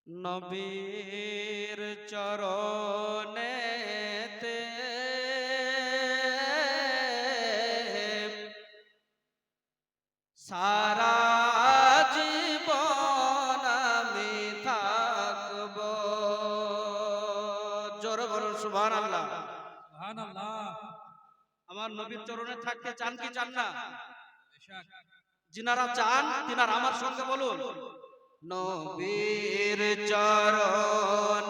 নবীর চরণেতে সারা জীবন আমি থাকব। জোরে বলুন সুবহানাল্লাহ। সুবহানাল্লাহ। আমার নবীর চরণে থাকতে চান কি চান না? যিনারা চান তিনারা আমার সঙ্গে বলুন, নবীর চরণেতে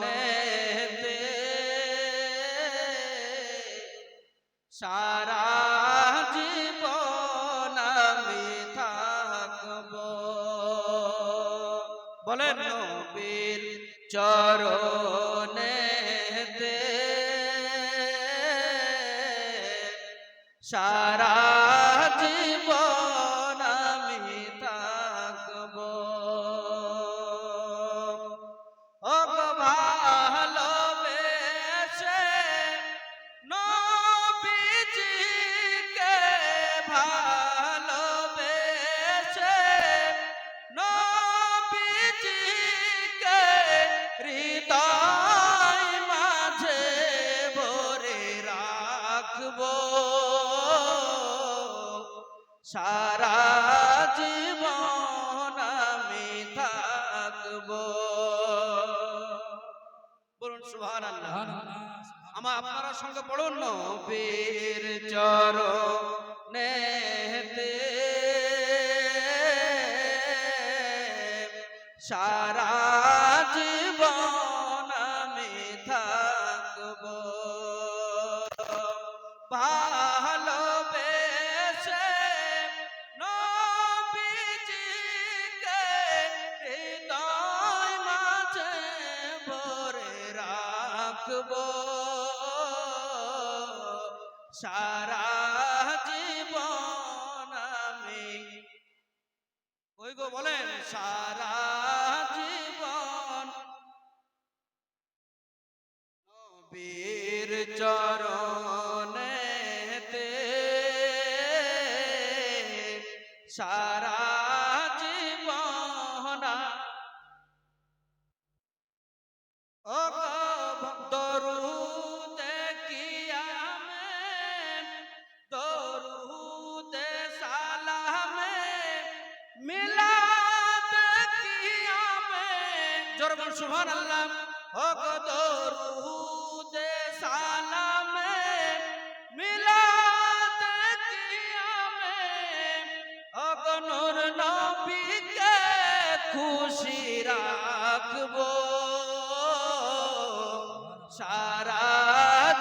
সারা জীবন আমি থাকব। বলেন, নবীর চরণেতে সারা জীবন আমি থাকব। ও ভালোবেসে নবীজিকে ভালোবেসে নবীজিকে হৃদয় মাঝে ভরে রাখব। সারা জীবন আমি থাকব। বলুন সুবহানাল্লাহ। আপনারা সঙ্গে পড়ুন, নবীর চরণেতে সারা জীবন আমি থাকব। ভালোবেসে নবীজিকে হৃদয় মাঝে ভরে রাখব। সারা জীবন আমি, ওই গো বলেন, সারা জীবন নবীর চরণেতে সারা জীবন। ও দরুদে কিয়ামে দরুদে সালামে মিলাদ কিয়ামে, জোরে বলুন সুবহানাল্লাহ। ও দরুদে সালামে মিলাদ কিয়ামে ও নূর নবীকে খুশি রাখব। সারা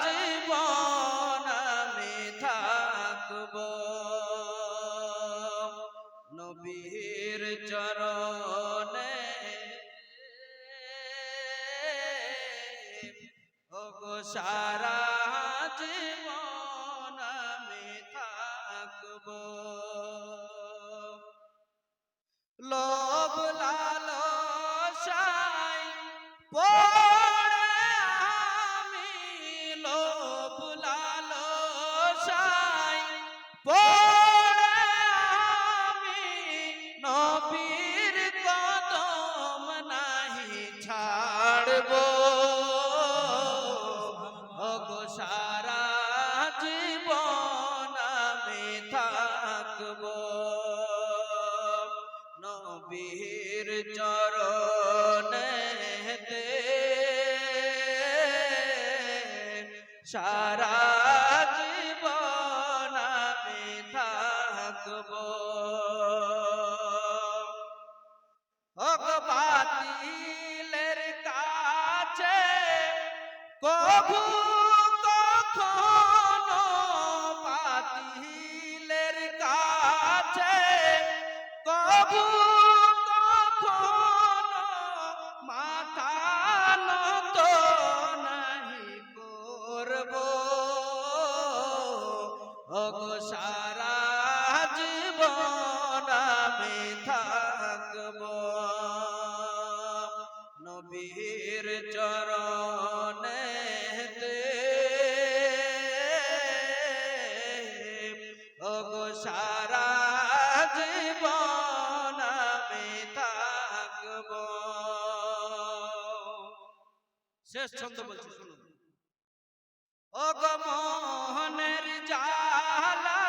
জীবন আমি থাকব। নবীর চরণে ওগো সারা জীবন আমি থাকব। লোভ লালসায় পড়ে আমি, লোভ লালসায় পড়ে আমি নবীর কদম নাহি ছাড়ব। ওগো সারা জীবন আমি থাকব। নবীর চরণেতে সারা জীবন আমি থাকব। ও বাতিলের কাছে কভু কখনো, বাতিলের কাছে কভু কখনো মাথা নত নাহি করব। ওগো সারা জীবন আমি থাকব। নবীর চরণেতে ওগো সারা জীবন আমি থাকব। শেষ ছন্দ বলছি শুনুন। ও গো মোহনের জালা